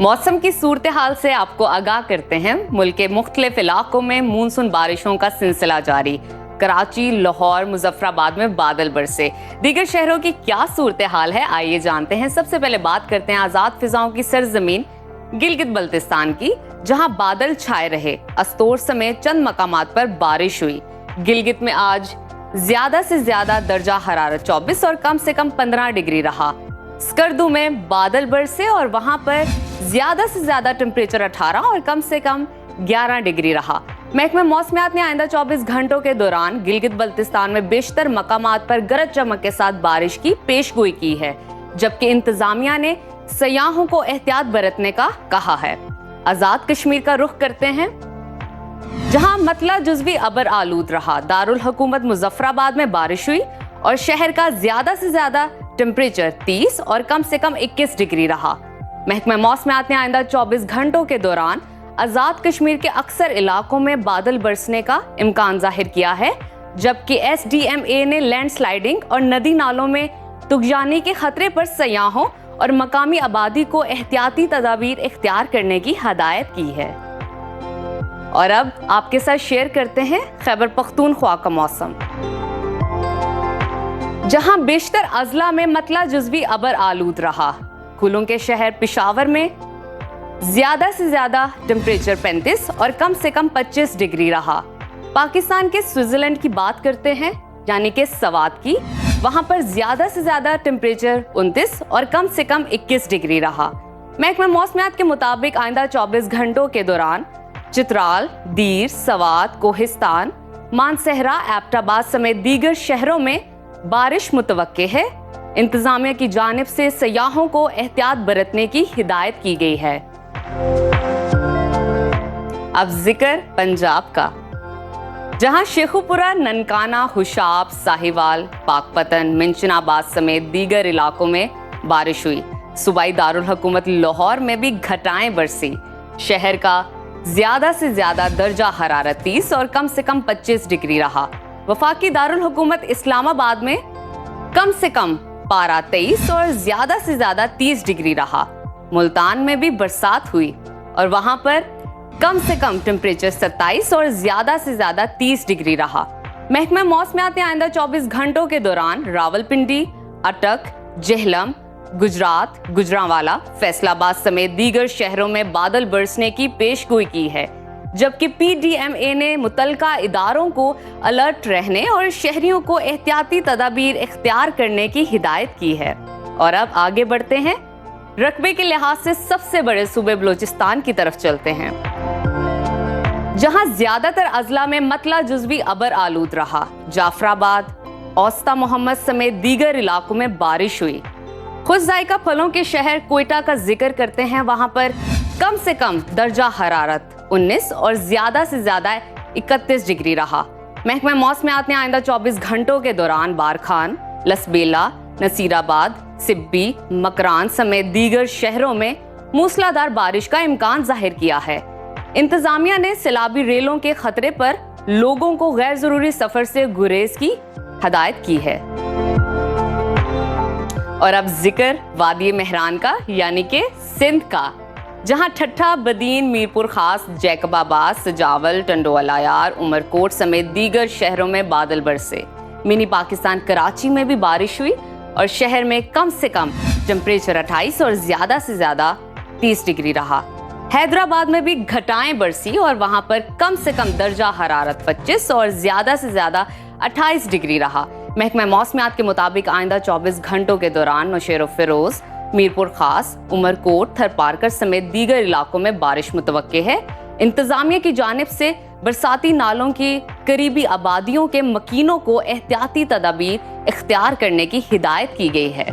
मौसम की सूरत हाल से आपको आगाह करते हैं। मुल्क के मुख्तलिफ इलाकों में मानसून बारिशों का सिलसिला जारी। कराची, लाहौर, मुजफ्फराबाद में बादल बरसे। दीगर शहरों की क्या सूरत हाल है, आइए जानते हैं। सबसे पहले बात करते हैं आजाद फिजाओं की सरजमीन गिलगित बल्तिस्तान की, जहां बादल छाए रहे। अस्तोर समेत चंद मकामात पर बारिश हुई। गिलगित में आज ज्यादा से ज्यादा दर्जा हरारत 24 और कम से कम 15 डिग्री रहा। स्कर्दू में बादल बरसे और वहां पर ज्यादा से ज्यादा टेम्परेचर 18 और कम से कम 11 डिग्री रहा। महकमा मौसमियात ने आइंदा 24 घंटों के दौरान गिलगित बल्तिस्तान में बेशतर मकामात पर गरज चमक के साथ बारिश की पेशगोई की है, जबकि इंतजामिया ने सयाहों को एहतियात बरतने का कहा है। आजाद कश्मीर का रुख करते हैं, जहां मतला जुज़वी अबर आलूद रहा। दारुल हुकूमत मुजफ्फराबाद में बारिश हुई और शहर का ज्यादा से ज्यादा टेम्परेचर 30 और कम से कम 21 डिग्री रहा। महकमा मौसमियात ने आइंदा 24 घंटों के दौरान आजाद कश्मीर के अक्सर इलाकों में बादल बरसने का इम्कान जाहिर किया है, जबकि SDMA ने लैंडस्लाइडिंग और नदी नालों में तुगजानी के खतरे पर सयाहों और मकामी आबादी को एहतियाती तदाबीर इख्तियार करने की हदायत की है। और अब आपके साथ शेयर करते हैं खैबर पख्तूनख्वा का मौसम, जहां बेशतर अजला में मतला जुज़वी अबर आलूद रहा। कुलों के शहर पेशावर में ज्यादा से ज्यादा टेम्परेचर 35 और कम से कम 25 डिग्री रहा। पाकिस्तान के स्विट्जरलैंड की बात करते हैं, यानी कि सवात की, वहां पर ज्यादा से ज्यादा टेम्परेचर 29 और कम से कम 21 डिग्री रहा। महकमा मौसमियात के मुताबिक आइंदा 24 घंटों के दौरान चित्राल, दीर, सवात, कोहिस्तान, मानसहरा, एबटाबाद समेत दीगर शहरों में बारिश मुतवक्के है। इंतजामिया की जानिब से सयाहों को एहतियात बरतने की हिदायत की गई है। अब जिक्र पंजाब का, जहां शेखुपुरा, ननकाना, हुशाब, साहिवाल, पाकपतन, मिंचनाबाद समेत दीगर इलाकों में बारिश हुई। सूबाई दारुल हुकूमत लाहौर में भी घटाएं बरसी। शहर का ज्यादा से ज्यादा दर्जा हरारत 30 और कम से कम 25 डिग्री रहा। वफाकी दारुल हुकूमत इस्लामाबाद में कम से कम पारा 23 और ज्यादा से ज्यादा 30 डिग्री रहा। मुल्तान में भी बरसात हुई और वहां पर कम से कम टेम्परेचर 27 और ज्यादा से ज्यादा 30 डिग्री रहा। महकमा मौसमियात ने आइंदा 24 घंटों के दौरान रावलपिंडी, अटक, जेहलम, गुजरात, गुजरांवाला, फैसलाबाद समेत दीगर शहरों में बादल बरसने की पेशगोई की है, जबकि PDMA ने मुतलका इदारों को अलर्ट रहने और शहरियों को एहतियाती तदाबीर इख्तियार करने की हिदायत की है। और अब आगे बढ़ते हैं, रकबे के लिहाज से सबसे बड़े सूबे बलोचिस्तान की तरफ चलते हैं, जहां ज्यादातर अजला में मतला जुज़वी अबर आलूद रहा। जाफराबाद, औस्ता मोहम्मद समेत दीगर इलाकों में बारिश हुई। खुश जायका फलों के शहर कोयटा का जिक्र करते हैं, वहां पर कम से कम दर्जा हरारत 19 और ज्यादा से ज्यादा 31 डिग्री रहा। महकमा मौसमियात ने आइंदा 24 घंटों के दौरान बारखान, लसबेला, नसीराबाद, सिब्बी, मकरान समेत दीगर शहरों में मूसलाधार बारिश का इम्कान जाहिर किया है। इंतजामिया ने सैलाबी रेलों के खतरे पर लोगों को गैर जरूरी सफर से गुरेज की हदायत की है। और अब जिक्र वादी मेहरान का, यानी कि सिंध का, जहां ठट्ठा, बदीन, मीरपुर खास, जैकबाबाद, सजावल, टंडोअलायार, उमरकोट समेत दीगर शहरों में बादल बरसे। मिनी पाकिस्तान कराची में भी बारिश हुई और शहर में कम से कम टेम्परेचर 28 और ज्यादा से ज्यादा 30 डिग्री रहा। हैदराबाद में भी घटाएं बरसी और वहां पर कम से कम दर्जा हरारत 25 और ज्यादा से ज्यादा 28 डिग्री रहा। महकमा मौसमियात के मुताबिक आइंदा 24 घंटों के दौरान नौशेरो फिरोज, मीरपुर खास, उमरकोट, थरपारकर समेत दीगर इलाकों में बारिश मुतवक्के है। इंतजामिया की जानिब से बरसाती नालों की करीबी आबादियों के मकीनों को एहतियाती तदाबीर इख्तियार करने की हिदायत की गई है।